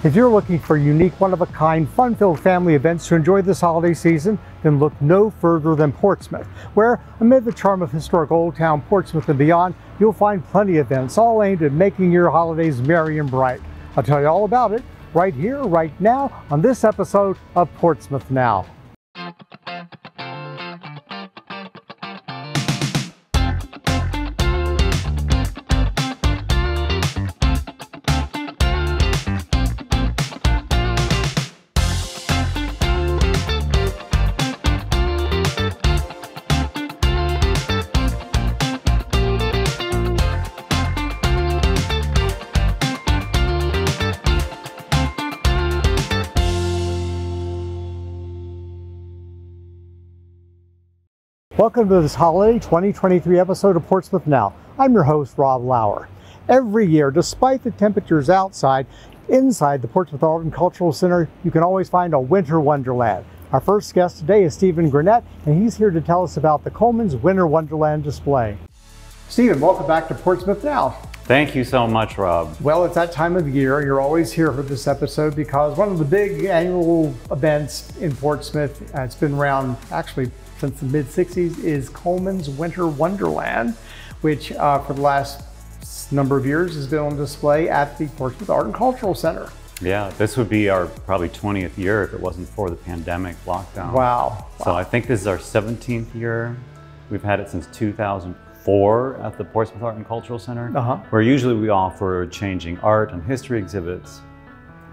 If you're looking for unique, one-of-a-kind, fun-filled family events to enjoy this holiday season, then look no further than Portsmouth, where, amid the charm of historic Old Town Portsmouth and beyond, you'll find plenty of events, all aimed at making your holidays merry and bright. I'll tell you all about it right here, right now, on this episode of Portsmouth Now. Welcome to this holiday 2023 episode of Portsmouth Now. I'm your host, Rob Lauer. Every year, despite the temperatures outside, inside the Portsmouth Art and Cultural Center, you can always find a winter wonderland. Our first guest today is Stephen Granette, and he's here to tell us about the Coleman's Winter Wonderland display. Stephen, welcome back to Portsmouth Now. Thank you so much, Rob. Well, it's that time of year. You're always here for this episode because one of the big annual events in Portsmouth, it's been around actually since the mid-60s, is Coleman's Winter Wonderland, which for the last number of years has been on display at the Portsmouth Art and Cultural Center. Yeah, this would be our probably 20th year if it wasn't for the pandemic lockdown. Wow. So I think this is our 17th year. We've had it since 2004 at the Portsmouth Art and Cultural Center, where usually we offer changing art and history exhibits.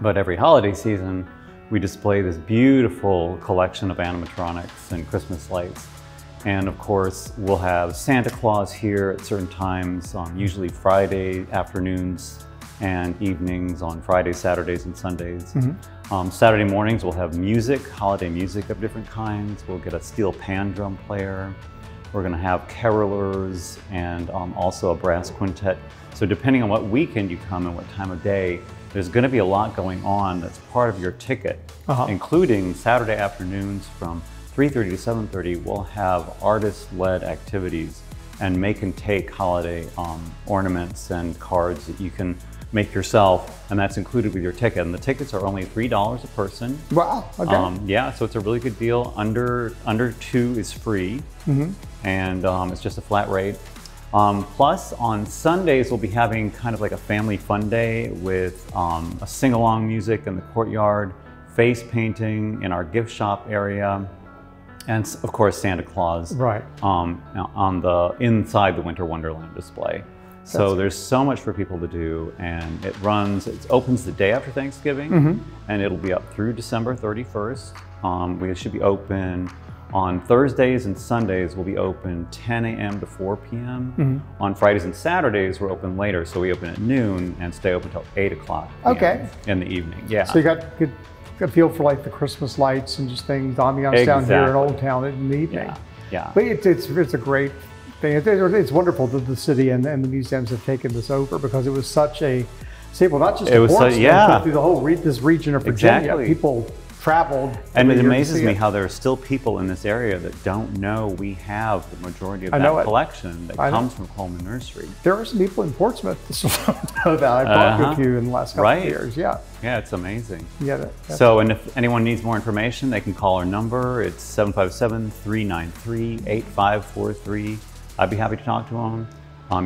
But every holiday season, we display this beautiful collection of animatronics and Christmas lights. And of course, we'll have Santa Claus here at certain times, usually Friday afternoons and evenings on Fridays, Saturdays, and Sundays. Saturday mornings, we'll have music, holiday music of different kinds. We'll get a steel pan drum player. We're gonna have carolers and also a brass quintet. So depending on what weekend you come and what time of day, there's going to be a lot going on that's part of your ticket, including Saturday afternoons from 3:30 to 7:30. We'll have artist-led activities and make and take holiday ornaments and cards that you can make yourself, and that's included with your ticket. And the tickets are only $3 a person. Wow. Okay. Yeah, so it's a really good deal. Under 2 is free, and it's just a flat rate. Plus, on Sundays, we'll be having kind of like a family fun day with a sing-along music in the courtyard, face painting in our gift shop area, and of course, Santa Claus on the inside the Winter Wonderland display. So there's so much for people to do, and it opens the day after Thanksgiving, and it'll be up through December 31st. We should be open on Thursdays and Sundays. We'll be open 10 a.m. to 4 p.m. On Fridays and Saturdays, we're open later, so we open at noon and stay open until 8 o'clock in the evening. Yeah. So you got good feel for like the Christmas lights and just things, ambiance down here in Old Town in the evening. Yeah. But it's a great thing. It's wonderful that the city and the museums have taken this over because it was such a staple, not just in Portsmouth, but through the whole this region of Virginia. People traveled. And it amazes me how there are still people in this area that don't know we have the majority of that collection that comes from Coleman Nursery. There are some people in Portsmouth that still don't know that. I've talked to a few in the last couple of years. Yeah, it's amazing. Yeah. So, and if anyone needs more information, they can call our number. It's 757-393-8543. I'd be happy to talk to them.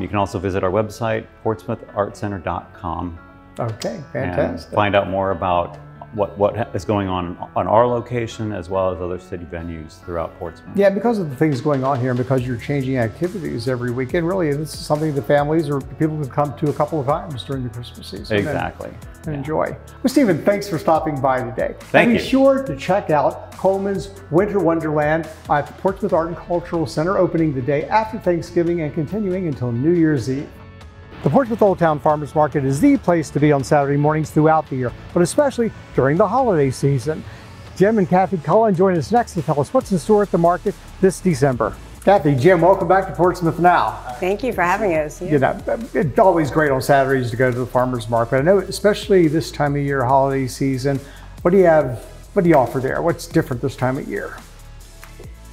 You can also visit our website, portsmouthartcenter.com. Okay, fantastic. And find out more about what is going on our location as well as other city venues throughout Portsmouth. Yeah, because of the things going on here and because you're changing activities every weekend, really this is something that families or people can come to a couple of times during the Christmas season. Exactly. And enjoy. Well, Stephen, thanks for stopping by today. Thank you. Be sure to check out Coleman's Winter Wonderland at the Portsmouth Art and Cultural Center, opening the day after Thanksgiving and continuing until New Year's Eve. The Portsmouth Old Town Farmers Market is the place to be on Saturday mornings throughout the year, but especially during the holiday season. Jim and Kathy Cullen join us next to tell us what's in store at the market this December. Kathy, Jim, welcome back to Portsmouth Now. Thank you for having us. You know, it's always great on Saturdays to go to the farmers market. I know, especially this time of year, holiday season. What do you have? What do you offer there? What's different this time of year?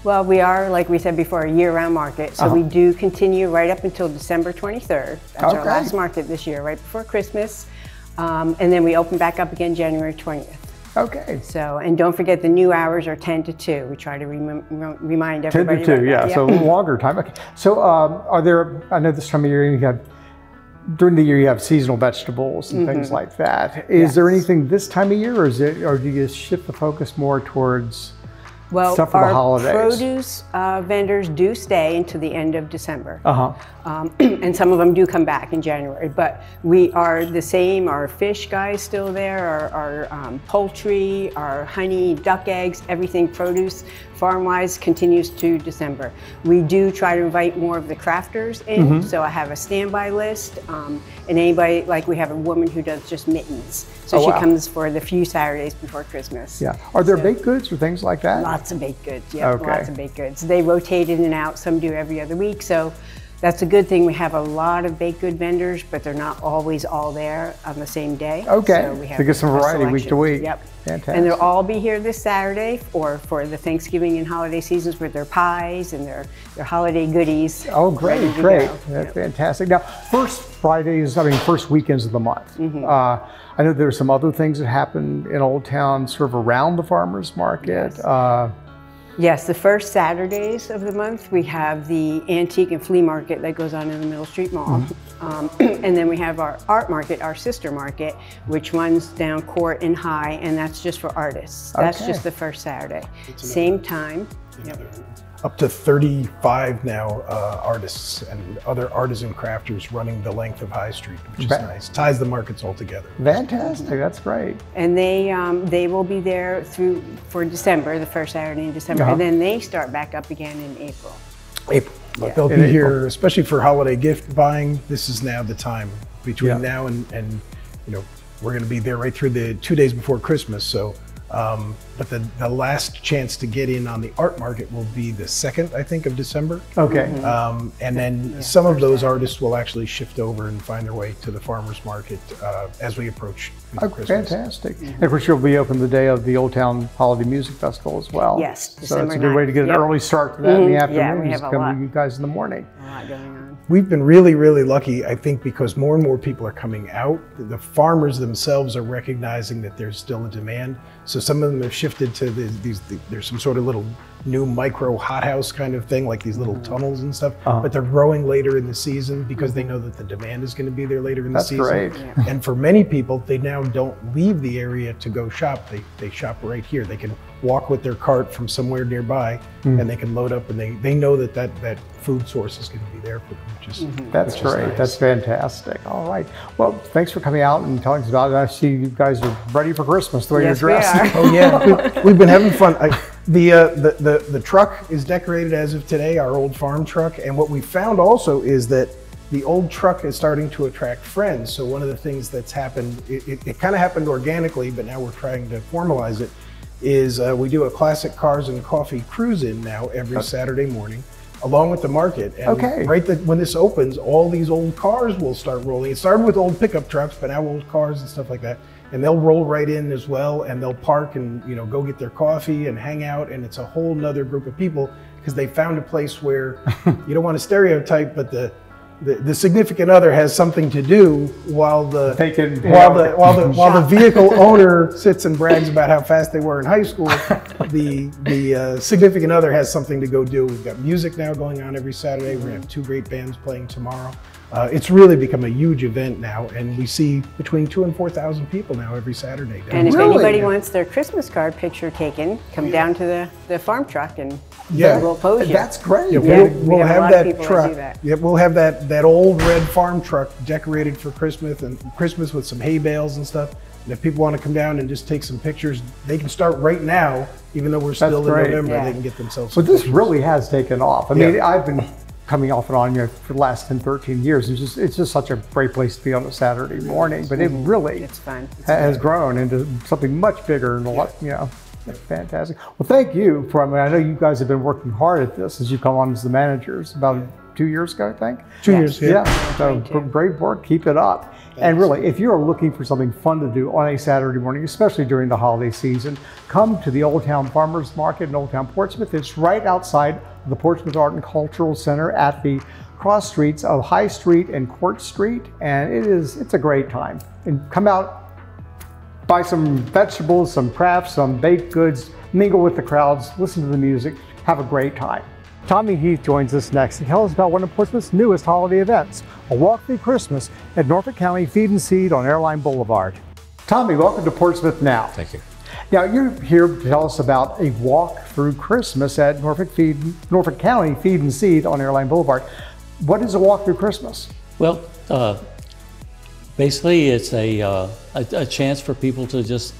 Well, we are, like we said before, a year-round market. So we do continue right up until December 23rd. That's our last market this year, right before Christmas. And then we open back up again January 20th. Okay. So, and don't forget the new hours are 10 to 2. We try to remind everybody 10 to 2, about yeah, that. so a longer time. Okay. So are there, I know this time of year you have, during the year you have seasonal vegetables and things like that. Is there anything this time of year, or do you just shift the focus more towards stuff for the holidays? Our produce vendors do stay until the end of December. And some of them do come back in January, but we are the same. Our fish guys still there, our poultry, our honey, duck eggs, everything produce farm-wise continues to December. We do try to invite more of the crafters in, so I have a standby list, and anybody, like we have a woman who does just mittens. So she comes for the few Saturdays before Christmas. Yeah. Are there baked goods or things like that? Lots of baked goods, yeah, lots of baked goods. They rotate in and out, some do every other week, so that's a good thing. We have a lot of baked good vendors, but they're not always all there on the same day. Okay, so we have to get some variety selection. week to week. Yep. Fantastic. And they'll all be here this Saturday for the Thanksgiving and holiday seasons with their pies and their holiday goodies. Oh, great, great. That's fantastic. Now, first weekends of the month. I know there's some other things that happen in Old Town sort of around the farmers market. Yes. Yes, the first Saturdays of the month, we have the antique and flea market that goes on in the Middle Street Mall. And then we have our art market, our sister market, which runs down Court and High, and that's just for artists. That's just the first Saturday. Same time. Up to 35 now artists and other artisan crafters running the length of High Street, which is nice. Ties the markets all together. Fantastic, that's great. And they will be there for December, the first Saturday in December, and then they start back up again in April. But they'll be here, especially for holiday gift buying. This is now the time between now and we're going to be there right through the 2 days before Christmas. So. But the last chance to get in on the art market will be the 2nd, I think, of December. Okay. And then some of those artists will actually shift over and find their way to the farmers market as we approach Christmas. Fantastic. And of course, you'll be open the day of the Old Town Holiday Music Festival as well. Yes, so December it's a good way to get an early start to that in the afternoon. We have just come to you guys in the morning. A lot going on. We've been really, really lucky, I think, because more and more people are coming out. The farmers themselves are recognizing that there's still a demand. So some of them have shifted to there's some sort of little new micro hothouse kind of thing, like these little tunnels and stuff, but they're growing later in the season because they know that the demand is going to be there later in the season. That's great. And for many people, they now don't leave the area to go shop. They shop right here. They can walk with their cart from somewhere nearby and they can load up, and they know that food source is going to be there for them, which is That's great. Nice. That's fantastic. All right. Well, thanks for coming out and telling us about it. I see you guys are ready for Christmas the way you're dressed. We are. Oh yeah, we've been having fun. The truck is decorated as of today, our old farm truck, and what we found also is that the old truck is starting to attract friends. So one of the things that's happened, it kind of happened organically, but now we're trying to formalize it, is we do a classic cars and coffee cruise-in now every Saturday morning, along with the market. And when this opens, all these old cars will start rolling. It started with old pickup trucks, but now old cars and stuff like that. And they'll roll right in as well, and they'll park and go get their coffee and hang out, and it's a whole nother group of people because they found a place where you don't want to stereotype, but the significant other has something to do while the vehicle owner sits and brags about how fast they were in high school. The significant other has something to go do. We've got music now going on every Saturday. We're gonna have 2 great bands playing tomorrow. It's really become a huge event now, and we see between 2,000 and 4,000 people now every Saturday. And if anybody wants their Christmas card picture taken, come down to the farm truck and we'll pose you. That's great. Yeah, we'll have that truck. Yeah, we'll have that old red farm truck decorated for Christmas with some hay bales and stuff. And if people want to come down and just take some pictures, they can start right now, even though we're still in November. They can get themselves some pictures. This really has taken off. I mean, I've been coming off and on for the last 10, 13 years. It's just such a great place to be on a Saturday morning, but it really has grown into something much bigger and a lot, fantastic. Well, thank you I know you guys have been working hard at this as you come on as the managers about 2 years ago, I think. 2 years, So great work, keep it up. And really, if you're looking for something fun to do on a Saturday morning, especially during the holiday season, come to the Old Town Farmers Market in Old Town Portsmouth. It's right outside the Portsmouth Art and Cultural Center at the cross streets of High Street and Court Street, and it's a great time. And come out, buy some vegetables, some crafts, some baked goods, mingle with the crowds, listen to the music, have a great time. Tommy Heath joins us next to tell us about one of Portsmouth's newest holiday events, a walk through Christmas at Norfolk County Feed and Seed on Airline Boulevard. Tommy, welcome to Portsmouth Now. Thank you. Now, you're here to tell us about a walk through Christmas at Norfolk County Feed and Seed on Airline Boulevard. What is a walk through Christmas? Well, basically it's a chance for people to just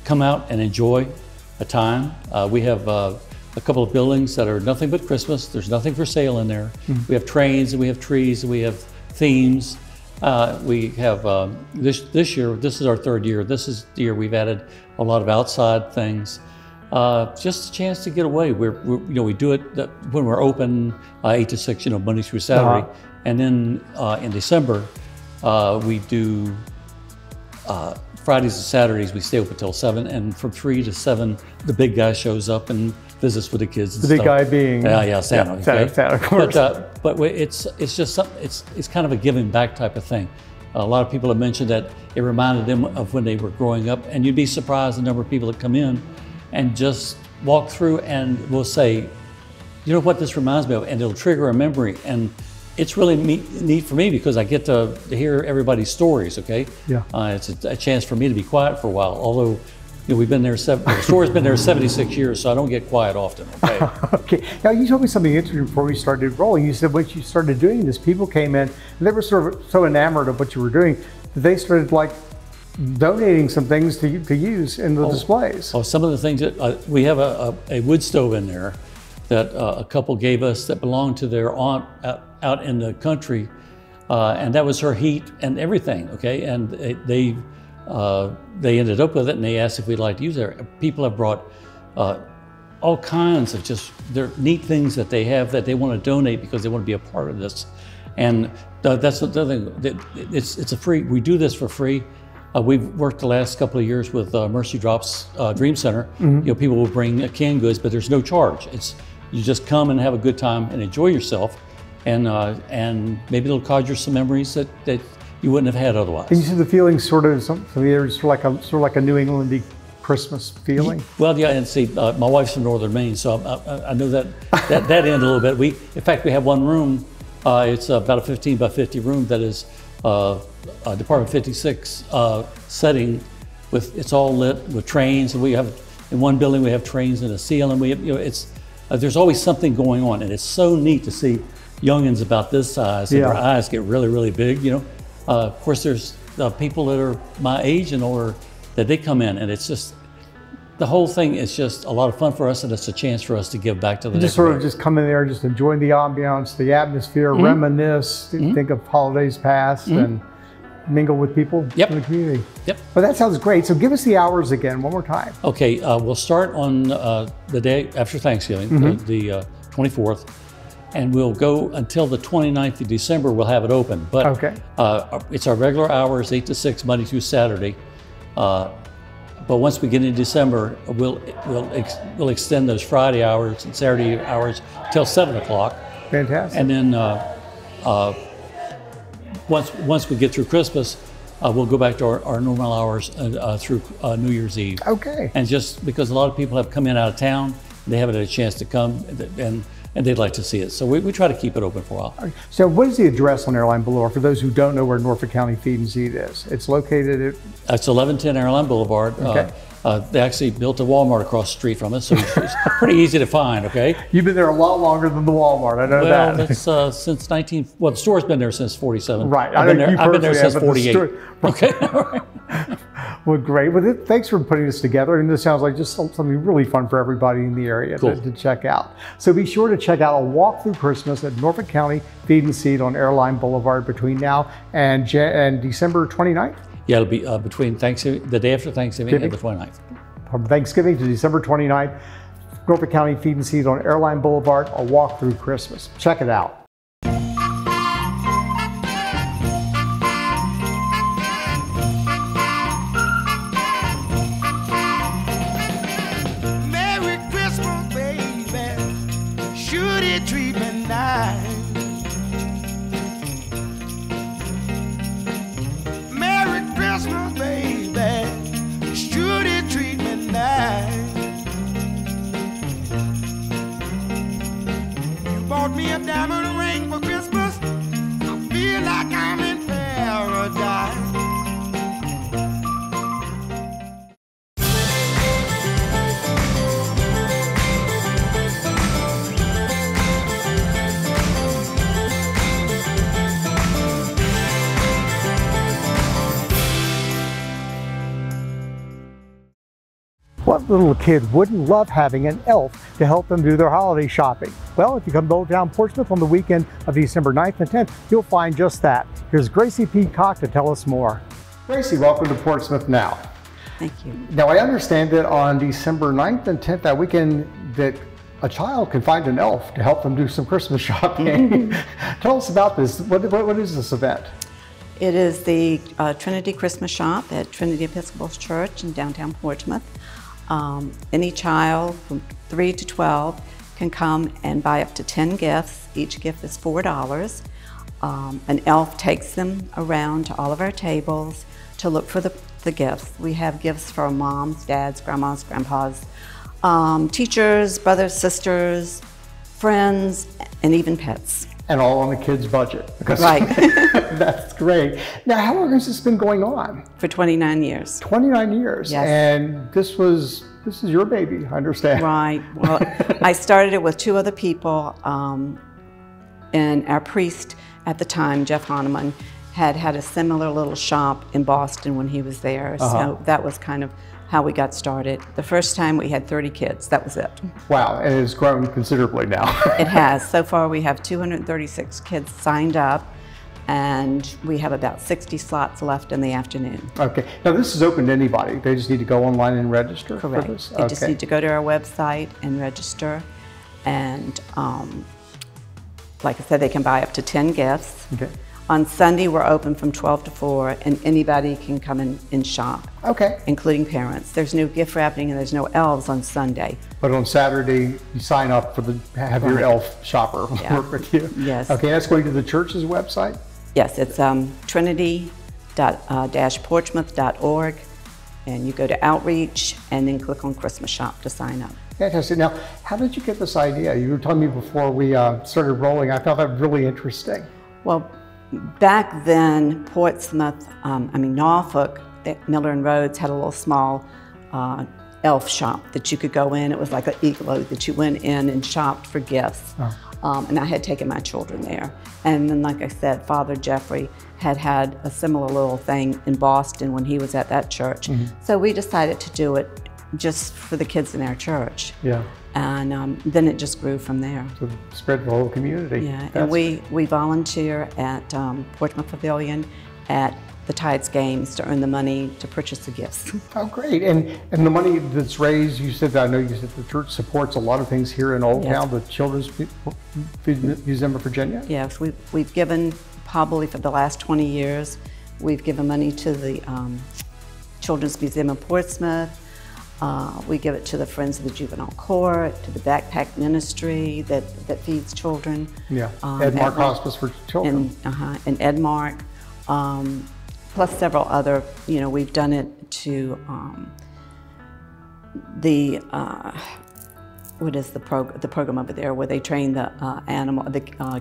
come out and enjoy a time. We have a couple of buildings that are nothing but Christmas. There's nothing for sale in there. We have trains, and we have trees, and we have themes. We have this year. This is our third year. This is the year we've added a lot of outside things. Just a chance to get away. We do it when we're open 8 to 6, Monday through Saturday, and then in December we do Fridays and Saturdays. We stay open till 7, and from 3 to 7, the big guy shows up and visits with the kids. And the big guy being Santa. Okay? Santa, of course. But it's just something. It's kind of a giving back type of thing. A lot of people have mentioned that it reminded them of when they were growing up, and you'd be surprised the number of people that come in and just walk through and will say, you know what this reminds me of, and it'll trigger a memory. And it's really neat for me because I get to hear everybody's stories, okay? Yeah. It's a chance for me to be quiet for a while, although we've been there, the store's been there 76 years, so I don't get quiet often, okay? Okay. Now, you told me something interesting before we started rolling. You said once you started doing this, people came in and they were sort of so enamored of what you were doing that they started like donating some things to use in the displays. Oh, some of the things that we have a wood stove in there that a couple gave us that belonged to their aunt out in the country, and that was her heat and everything, okay? And they ended up with it, and they asked if we'd like to use it. People have brought all kinds of just they're neat things that they have that they want to donate because they want to be a part of this. And that's the other thing. It's a free. We do this for free. We've worked the last couple of years with Mercy Drops Dream Center. People will bring canned goods, but there's no charge. You just come and have a good time and enjoy yourself, and maybe it'll conjure some memories that you wouldn't have had otherwise. And you see the feeling sort of like a New Englandy Christmas feeling. Well, yeah, and see, my wife's from Northern Maine, so I know that end a little bit. In fact, we have one room. It's about a 15 by 50 room that is Department 56 setting. It's all lit with trains, and we have in one building we have trains in a ceiling. We have, there's always something going on, and it's so neat to see youngins about this size and their eyes get really, really big. Of course, there's people that are my age and older that they come in, and it's just the whole thing is just a lot of fun for us, and it's a chance for us to give back to the just sort of just come in there, just enjoying the ambiance, the atmosphere, reminisce, think of holidays past, and mingle with people in the community. Yep. Well, that sounds great. So give us the hours again, one more time. Okay, we'll start on the day after Thanksgiving, the 24th. And we'll go until the 29th of December, we'll have it open. But it's our regular hours, 8 to 6, Monday through Saturday. But once we get into December, we'll extend those Friday hours and Saturday hours till 7 o'clock. Fantastic. And then once we get through Christmas, we'll go back to our normal hours through New Year's Eve. Okay. And just because a lot of people have come in out of town, they haven't had a chance to come, and they'd like to see it. So we try to keep it open for a while. So what is the address on Airline Boulevard for those who don't know where Norfolk County Feed and Seed is? It's located at... It's 1110 Airline Boulevard. Okay. They actually built a Walmart across the street from us, so it's pretty easy to find, okay? You've been there a lot longer than the Walmart, I know that. Well, it's since the store's been there since 47. Right. I've been there since 48. Okay. Well, great. Well, thanks for putting this together. And this sounds like just something really fun for everybody in the area to check out. So be sure to check out a walk through Christmas at Norfolk County Feed and Seed on Airline Boulevard between now and December 29th. Yeah, it'll be between Thanksgiving, the day after Thanksgiving and the 29th. From Thanksgiving to December 29th, Norfolk County Feed and Seed on Airline Boulevard, a walk through Christmas. Check it out. Merry Christmas, baby. Should it What little kid wouldn't love having an elf to help them do their holiday shopping? Well, if you come to Old Town Portsmouth on the weekend of December 9th and 10th, you'll find just that. Here's Gracie Peacock to tell us more. Gracie, welcome to Portsmouth Now. Thank you. Now, I understand that on December 9th and 10th, that weekend, that a child can find an elf to help them do some Christmas shopping. Tell us about this. What is this event? It is the Trinity Christmas Shop at Trinity Episcopal Church in downtown Portsmouth. Any child from 3 to 12 can come and buy up to 10 gifts. Each gift is $4. An elf takes them around to all of our tables to look for the gifts. We have gifts for moms, dads, grandmas, grandpas, teachers, brothers, sisters, friends, and even pets. And all on the kids' budget. Right. That's great. Now, how long has this been going on? For 29 years. 29 years. Yes. And this is your baby, I understand. Right. Well, I started it with 2 other people, and our priest at the time, Jeff Hahnemann, had a similar little shop in Boston when he was there. So that was kind of how we got started. The first time we had 30 kids, that was it. Wow, and it's grown considerably now. It has. So far we have 236 kids signed up, and we have about 60 slots left in the afternoon. Okay, now this is open to anybody. They just need to go online and register. Correct. For this? They just need to go to our website and register, and like I said, they can buy up to 10 gifts. Okay. On Sunday, we're open from 12 to 4, and anybody can come in and shop. Okay. Including parents. There's no gift wrapping and there's no elves on Sunday. But on Saturday, you sign up for have your elf shopper work with you. Yes. Okay, that's going to the church's website? Yes, it's trinity-portsmouth.org, and you go to Outreach and then click on Christmas Shop to sign up. Fantastic. Now, how did you get this idea? You were telling me before we started rolling. I found that really interesting. Well, back then, Portsmouth, Norfolk, Miller and Rhodes had a little small elf shop that you could go in. It was like an igloo that you went in and shopped for gifts. And I had taken my children there. And then, like I said, Father Jeffrey had a similar little thing in Boston when he was at that church. So we decided to do it just for the kids in our church. Yeah. And then it just grew from there. So spread the whole community. Yeah, and we volunteer at Portsmouth Pavilion at the Tides games to earn the money to purchase the gifts. Oh, great. And the money that's raised, I know you said the church supports a lot of things here in Old Town, the Children's Museum of Virginia? Yes, we've given, probably for the last 20 years, we've given money to the Children's Museum of Portsmouth. We give it to the Friends of the Juvenile Court, to the Backpack Ministry that feeds children. Yeah, Edmark Hospice for Children. And Edmark, plus several other, we've done it to what is the program over there where they train the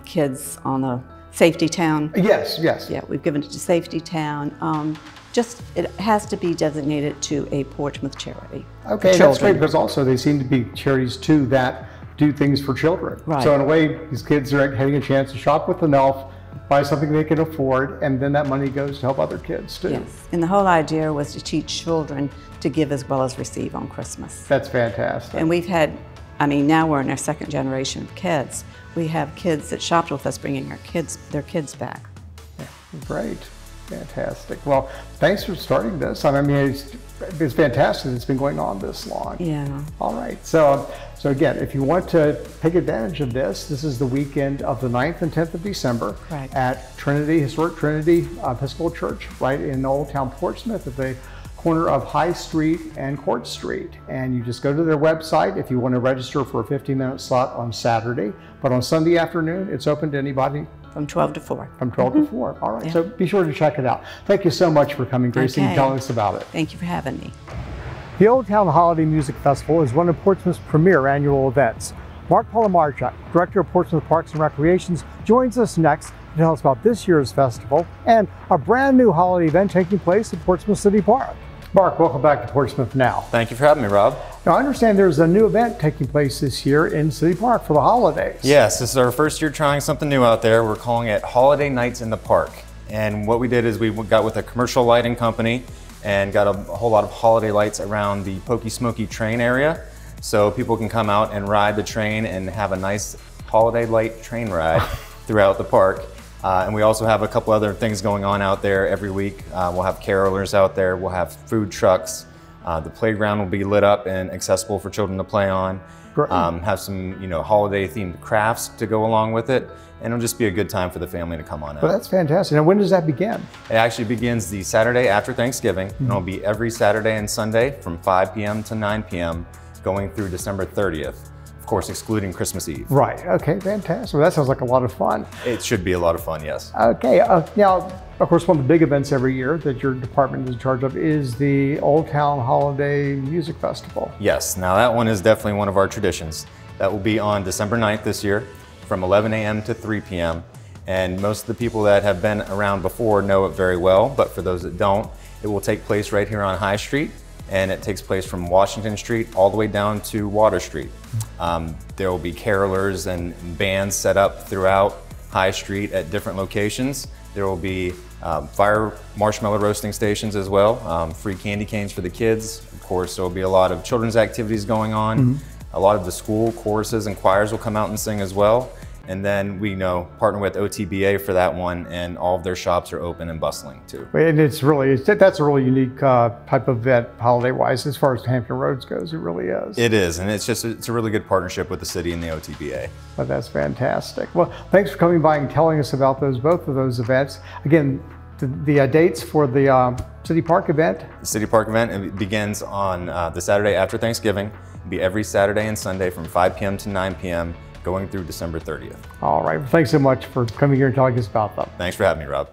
kids on the Safety Town? Yes. Yeah, we've given it to Safety Town. It has to be designated to a Portsmouth charity. Okay, that's great, because also they seem to be charities too that do things for children. Right. So in a way, these kids are having a chance to shop with an elf, buy something they can afford, and then that money goes to help other kids too. Yes, and the whole idea was to teach children to give as well as receive on Christmas. That's fantastic. And we've had, now we're in our 2nd generation of kids. We have kids that shopped with us bringing their kids back. Yeah, great. Fantastic. Well, thanks for starting this. It's fantastic it's been going on this long. Yeah. All right. So again, if you want to take advantage of this is the weekend of the 9th and 10th of December at Historic Trinity Episcopal Church, right in Old Town Portsmouth at the corner of High Street and Court Street. And you just go to their website if you want to register for a 15-minute slot on Saturday. But on Sunday afternoon, it's open to anybody. From 12 to 4. From 12 to 4. All right. Yeah. So be sure to check it out. Thank you so much for coming, Gracie, and telling us about it. Thank you for having me. The Old Town Holiday Music Festival is one of Portsmouth's premier annual events. Mark Polomarchuk, Director of Portsmouth Parks and Recreations, joins us next to tell us about this year's festival and a brand new holiday event taking place at Portsmouth City Park. Mark, welcome back to Portsmouth Now. Thank you for having me, Rob. Now, I understand there's a new event taking place this year in City Park for the holidays. Yes, this is our first year trying something new out there. We're calling it Holiday Nights in the Park. And what we did is we got with a commercial lighting company and got a whole lot of holiday lights around the Pokey Smoky train area. So people can come out and ride the train and have a nice holiday light train ride throughout the park. And we also have a couple other things going on out there every week. We'll have carolers out there, we'll have food trucks. The playground will be lit up and accessible for children to play on. Have some, holiday themed crafts to go along with it. And it'll just be a good time for the family to come on out. Well, that's fantastic. Now, when does that begin? It actually begins the Saturday after Thanksgiving. And it'll be every Saturday and Sunday from 5 p.m. to 9 p.m. going through December 30th. Of course, excluding Christmas Eve. Right, okay, fantastic. Well, that sounds like a lot of fun. It should be a lot of fun, yes. Okay, now, of course, one of the big events every year that your department is in charge of is the Old Town Holiday Music Festival. Yes, now that one is definitely one of our traditions. That will be on December 9th this year from 11 a.m. to 3 p.m. And most of the people that have been around before know it very well, but for those that don't, it will take place right here on High Street. And it takes place from Washington Street all the way down to Water Street. There will be carolers and bands set up throughout High Street at different locations. There will be fire marshmallow roasting stations as well, free candy canes for the kids. Of course, there will be a lot of children's activities going on. A lot of the school choruses and choirs will come out and sing as well. And then we partner with OTBA for that one, and all of their shops are open and bustling too. And that's a really unique type of event, holiday-wise, as far as Hampton Roads goes. It really is. It is, and it's a really good partnership with the city and the OTBA. Well, that's fantastic. Well, thanks for coming by and telling us about both of those events. Again, the dates for the City Park event? The City Park event, it begins on the Saturday after Thanksgiving. It'll be every Saturday and Sunday from 5 p.m. to 9 p.m. going through December 30th. All right, well, thanks so much for coming here and telling us about them. Thanks for having me, Rob.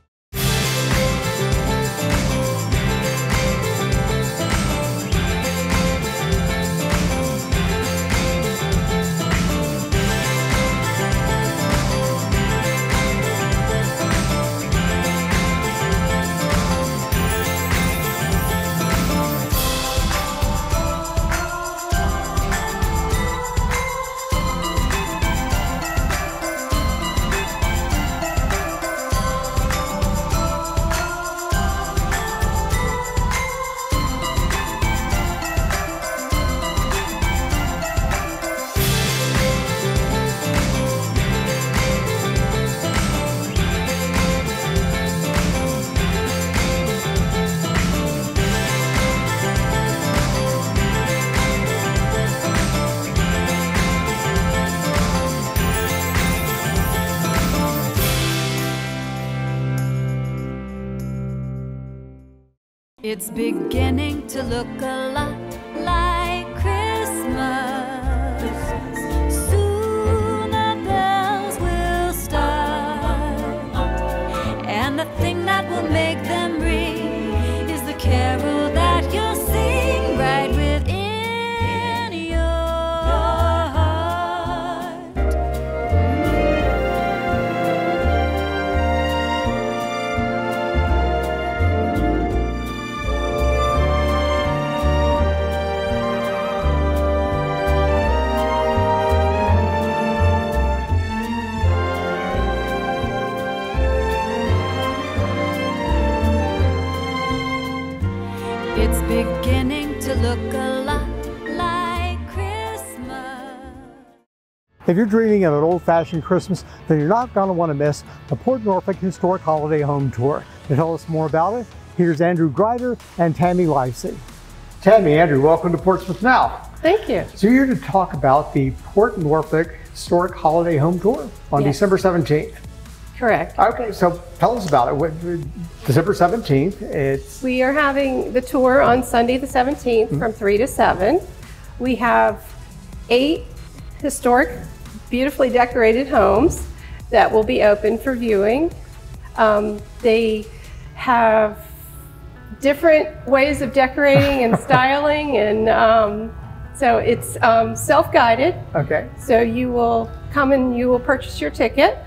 It's beginning to look a lot like Christmas. Soon the bells will start, and the thing that will make them ring is the carol that you'll sing right within your heart. It's beginning to look a lot like Christmas. If you're dreaming of an old-fashioned Christmas, then you're not going to want to miss the Port Norfolk Historic Holiday Home Tour. To tell us more about it, here's Andrew Grider and Tammy Livesey. Tammy, Andrew, welcome to Portsmouth Now. Thank you. So you're here to talk about the Port Norfolk Historic Holiday Home Tour on December 17th. Correct. Okay, so tell us about it. December 17th, We are having the tour on Sunday the 17th from 3 to 7. We have 8 historic, beautifully decorated homes that will be open for viewing. They have different ways of decorating and styling, and so it's self-guided. Okay. So you will come and you will purchase your ticket,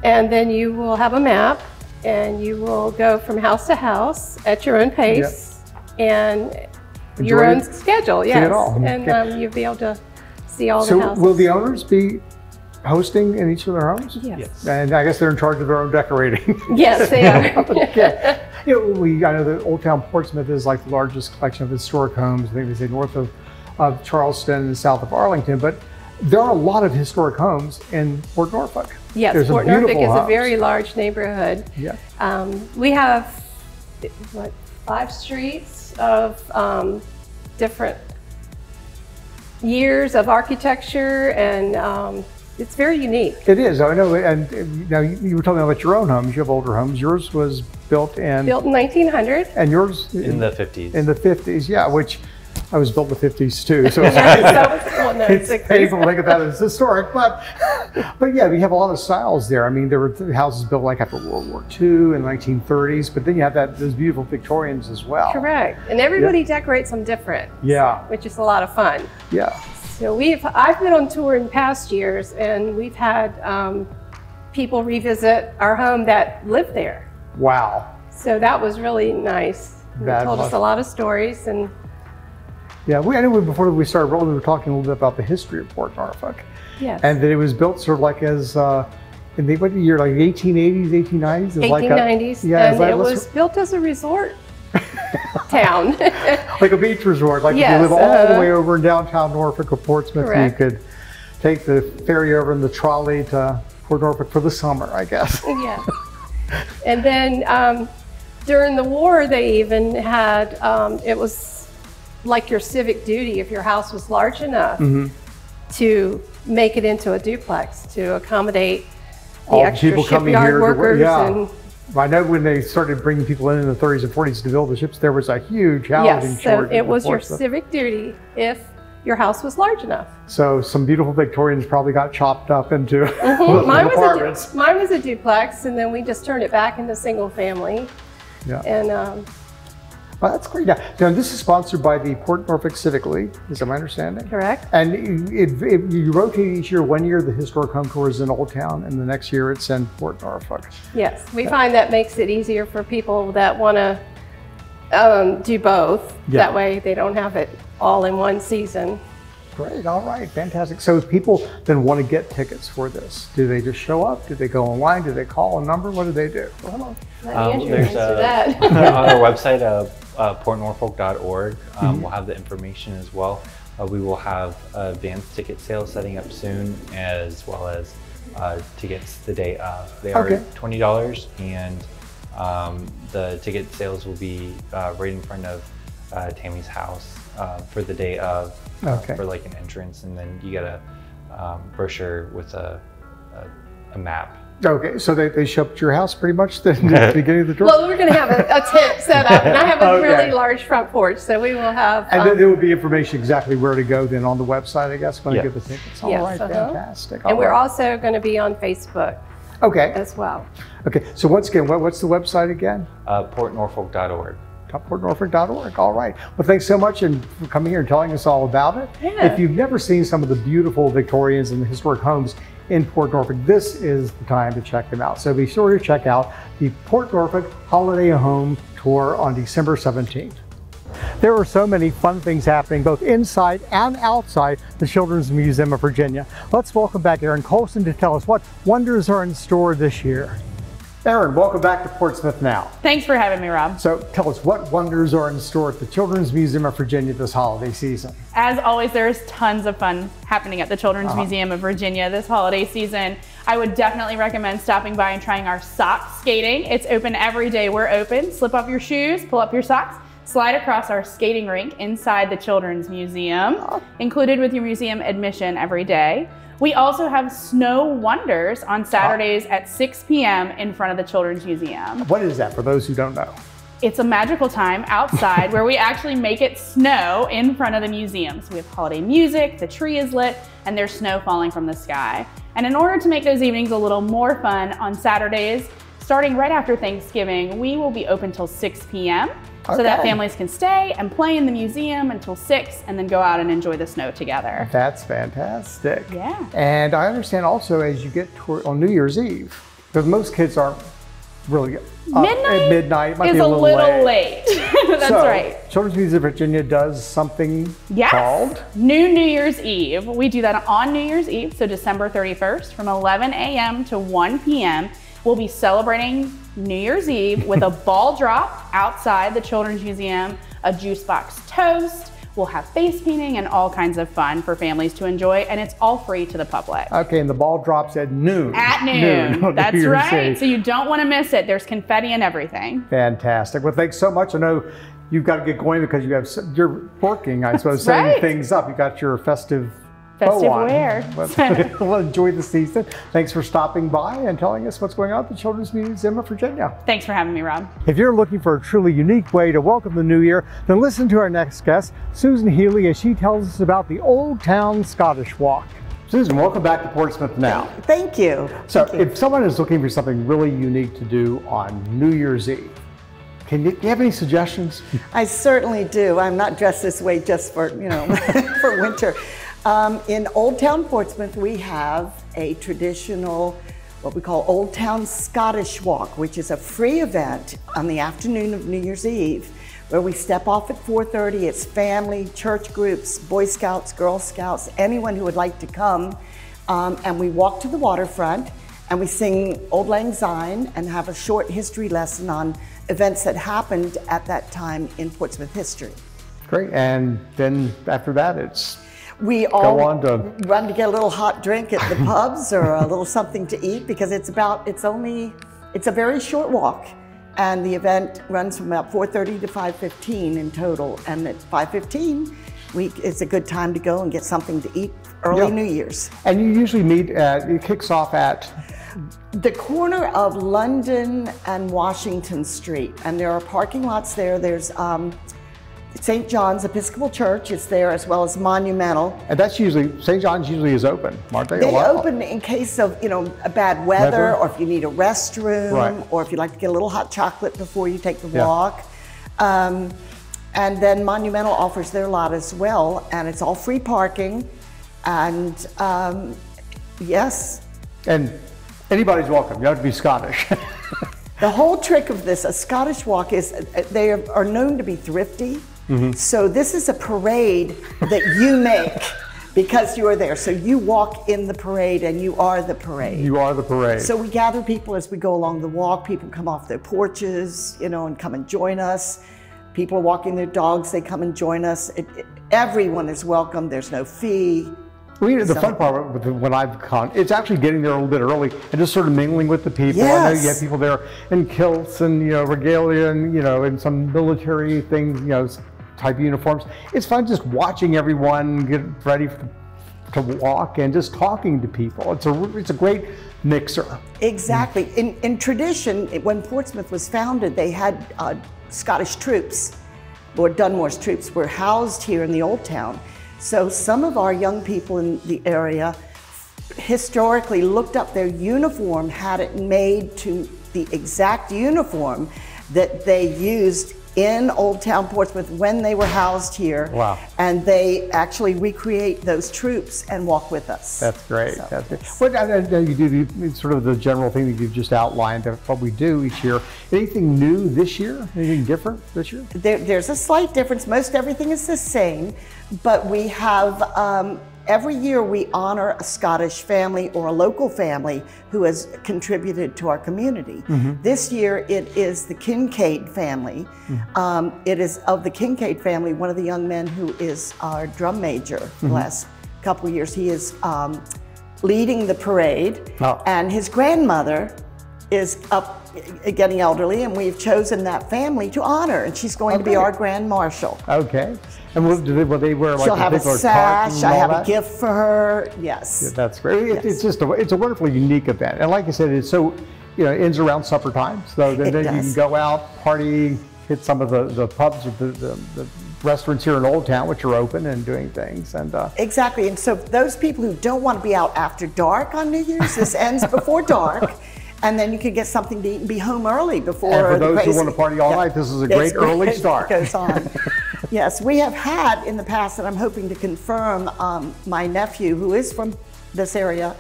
and then you will have a map, and you will go from house to house at your own pace and your own schedule. Yes, it all. And you'll be able to see all the houses. So will the owners be hosting in each of their homes? Yes. And I guess they're in charge of their own decorating. Yes, they are. Okay. I know that Old Town Portsmouth is like the largest collection of historic homes. I think they say north of Charleston and south of Arlington, but there are a lot of historic homes in Port Norfolk. Yes, Port Norfolk is a very large neighborhood. Yeah. We have, what, 5 streets of different years of architecture, and it's very unique. It is. I know. And now you were talking about your own homes. You have older homes. Yours was built in 1900. And yours in the 50s. In the 50s, yeah. Which I was built in the 50s too. So it's painful to think about it as historic, but yeah, we have a lot of styles there. I mean, there were houses built like after World War II in the 1930s, but then you have those beautiful Victorians as well. Correct. And everybody decorates them different. Yeah. Which is a lot of fun. Yeah. So I've been on tour in past years, and we've had people revisit our home that lived there. Wow. So that was really nice. They told us a lot of stories. And yeah, I know before we started rolling, we were talking a little bit about the history of Port Norfolk. Yes. And that it was built sort of like as, in what year, like 1880s, 1890s? 1890s, and it was built as a resort town. Like a beach resort, like if you live all the way over in downtown Norfolk or Portsmouth, correct. You could take the ferry over in the trolley to Port Norfolk for the summer, I guess. Yeah. And then during the war, they even had, it was like your civic duty if your house was large enough to make it into a duplex to accommodate the extra shipyard workers. And I know when they started bringing people in the 30s and 40s to build the ships, there was a huge housing shortage. So it was your civic duty if your house was large enough. So some beautiful Victorians probably got chopped up into apartments. Mine was a duplex, and then we just turned it back into single family. Yeah. And well, that's great. Now, this is sponsored by the Port Norfolk Civic League, is that my understanding? Correct. And you rotate each year. One year the historic home tour is in Old Town, and the next year it's in Port Norfolk. Yes, we find that makes it easier for people that want to do both. Yeah. That way they don't have it all in one season. Great, all right, fantastic. So if people then want to get tickets for this, do they just show up? Do they go online? Do they call a number? What do they do? There's on our website, portnorfolk.org, we'll have the information as well. We will have advanced ticket sales setting up soon, as well as tickets the day of. They are $20, and the ticket sales will be right in front of Tammy's house for the day of, for like an entrance, and then you get a brochure with a map. Okay, so they show up at your house pretty much at the beginning of the tour? Well, we're going to have a tent set up, and I have a really large front porch, so we will have... And then there will be information exactly where to go then on the website, I guess, when I get the tickets. All right, fantastic. And we're also going to be on Facebook as well. Okay, so once again, what's the website again? portnorfolk.org. portnorfolk.org. All right. Well, thanks so much for coming here and telling us all about it. Yeah. If you've never seen some of the beautiful Victorians and the historic homes in Port Norfolk, this is the time to check them out. So be sure to check out the Port Norfolk Holiday Home Tour on December 17th. There are so many fun things happening both inside and outside the Children's Museum of Virginia. Let's welcome back Erin Colson to tell us what wonders are in store this year. Erin, welcome back to Portsmouth Now. Thanks for having me, Rob. So tell us what wonders are in store at the Children's Museum of Virginia this holiday season. As always, there's tons of fun happening at the Children's Museum of Virginia this holiday season. I would definitely recommend stopping by and trying our sock skating. It's open every day. We're open. Slip off your shoes, pull up your socks, slide across our skating rink inside the Children's Museum, included with your museum admission every day. We also have Snow Wonders on Saturdays at 6 p.m. in front of the Children's Museum. What is that for those who don't know? It's a magical time outside where we actually make it snow in front of the museum. So we have holiday music, the tree is lit, and there's snow falling from the sky. And in order to make those evenings a little more fun on Saturdays, starting right after Thanksgiving, we will be open till 6 p.m. so that families can stay and play in the museum until 6 and then go out and enjoy the snow together. That's fantastic. Yeah. And I understand also as you get on New Year's Eve, because most kids aren't really up at midnight. Might is be a little late. That's right. Children's Museum of Virginia does something called New Year's Eve. We do that on New Year's Eve, so December 31st from 11 a.m. to 1 p.m. We'll be celebrating New Year's Eve with a ball drop outside the Children's Museum, a juice box toast. We'll have face painting and all kinds of fun for families to enjoy, and it's all free to the public. Okay, and the ball drops at noon. At noon. That's right. So you don't want to miss it. There's confetti and everything. Fantastic. Well, thanks so much. I know you've got to get going because you're working, I suppose, setting things up. You got your festive wear. Well, enjoy the season. Thanks for stopping by and telling us what's going on at the Children's Museum of Virginia. Thanks for having me, Rob. If you're looking for a truly unique way to welcome the new year, then listen to our next guest, Susan Healy, as she tells us about the Old Town Scottish Walk. Susan, welcome back to Portsmouth Now. Thank you. So if someone is looking for something really unique to do on New Year's Eve, do you have any suggestions? I certainly do. I'm not dressed this way just for, for winter. In Old Town Portsmouth, we have a traditional, what we call Old Town Scottish Walk, which is a free event on the afternoon of New Year's Eve, where we step off at 4:30. It's family, church groups, Boy Scouts, Girl Scouts, anyone who would like to come. And we walk to the waterfront and we sing Auld Lang Syne and have a short history lesson on events that happened at that time in Portsmouth history. Great, and then after that we all run to get a little hot drink at the pubs or a little something to eat, because it's a very short walk, and the event runs from about 4:30 to 5:15 in total, and at 5:15 it's a good time to go and get something to eat early New Year's. And you usually meet it kicks off at the corner of London and Washington Street, and there are parking lots there. There's St. John's Episcopal Church is there, as well as Monumental. And that's usually, St. John's usually is open, aren't they? They open in case of, a bad weather, or if you need a restroom, or if you'd like to get a little hot chocolate before you take the walk. And then Monumental offers their lot as well, and it's all free parking. And yes. And anybody's welcome. You don't have to be Scottish. The whole trick of this, a Scottish walk, is they are known to be thrifty. Mm-hmm. So this is a parade that you make because you are there. So you walk in the parade and you are the parade. You are the parade. So we gather people as we go along the walk. People come off their porches, and come and join us. People are walking their dogs, they come and join us. Everyone is welcome, there's no fee. The fun part when I've gone, it's actually getting there a little bit early and just sort of mingling with the people. Yes. I know you have people there in kilts and regalia and and some military things, type uniforms. It's fun just watching everyone get ready to walk and just talking to people. It's a great mixer. Exactly. In tradition, when Portsmouth was founded, they had Scottish troops, Lord Dunmore's troops, were housed here in the Old Town. So some of our young people in the area historically looked up their uniform, had it made to the exact uniform that they used in Old Town Portsmouth when they were housed here. Wow. And they actually recreate those troops and walk with us. That's great. So, that's great. What you do sort of the general thing that you've just outlined of what we do each year. Anything new this year? Anything different this year? There's a slight difference. Most everything is the same, but we have every year we honor a Scottish family or a local family who has contributed to our community. Mm-hmm. This year it is the Kincaid family. Mm-hmm. It is of the Kincaid family, one of the young men who is our drum major for the last couple of years. He is leading the parade, and his grandmother is up getting elderly, and we've chosen that family to honor, and she's going to be our Grand Marshal. Okay. And will they wear like she'll have a sash, I have a gift for her, yes. Yeah, that's great. Yes. It's just it's a wonderfully unique event. And like I said, it's so, it ends around supper time. So then you can go out, party, hit some of the pubs or the restaurants here in Old Town, which are open and doing things. And exactly, and so those people who don't want to be out after dark on New Year's, this ends before dark. And then you can get something to eat and be home early before. And for those who want to party all night, this is a great early start. It goes on. Yes, we have had in the past, and I'm hoping to confirm, my nephew, who is from this area,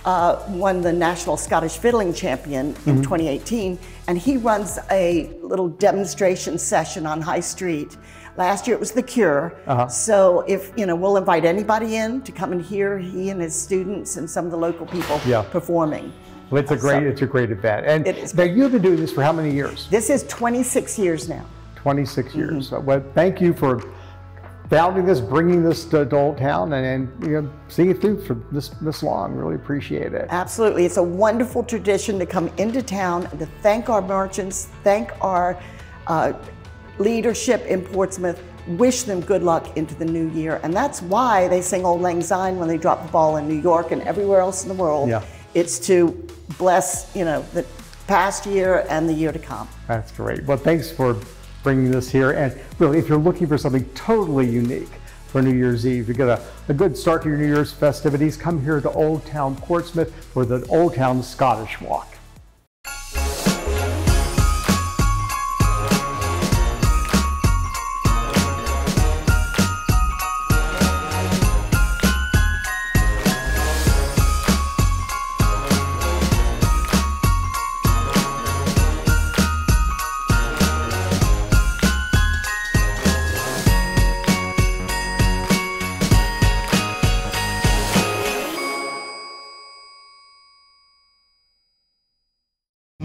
won the National Scottish Fiddling Champion in 2018, and he runs a little demonstration session on High Street. Last year it was The Cure. So if, we'll invite anybody in to come and hear he and his students and some of the local people performing. Well, it's a great event. And now you've been doing this for how many years? This is 26 years now. 26 years. So, well, thank you for founding this, bringing this to Old Town, and seeing it through for this long. Really appreciate it. Absolutely. It's a wonderful tradition to come into town and to thank our merchants, thank our leadership in Portsmouth, wish them good luck into the new year. And that's why they sing Auld Lang Syne when they drop the ball in New York and everywhere else in the world. Yeah. It's to bless, the past year and the year to come. That's great. Well, thanks for bringing this here. And really, if you're looking for something totally unique for New Year's Eve, to get a good start to your New Year's festivities, come here to Old Town Portsmouth for the Old Town Scottish Walk.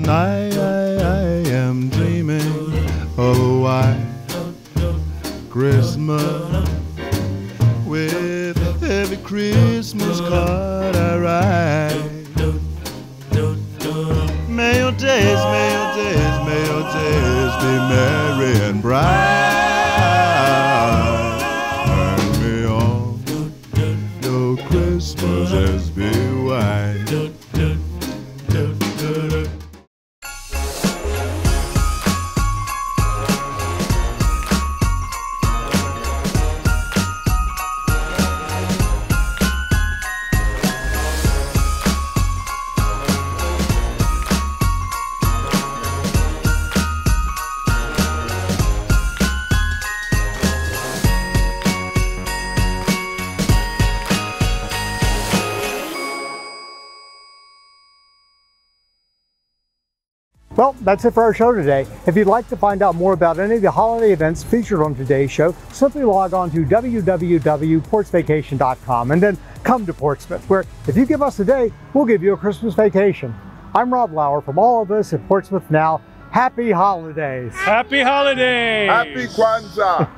I am dreaming of a white Christmas with every Christmas card I write. May your days, may your days, may your days be merry and bright. Turn me on, your Christmases be white. Well, that's it for our show today. If you'd like to find out more about any of the holiday events featured on today's show, simply log on to www.portsvacation.com and then come to Portsmouth, where if you give us a day, we'll give you a Christmas vacation. I'm Rob Lauer. From all of us at Portsmouth Now, happy holidays. Happy holidays. Happy Kwanzaa.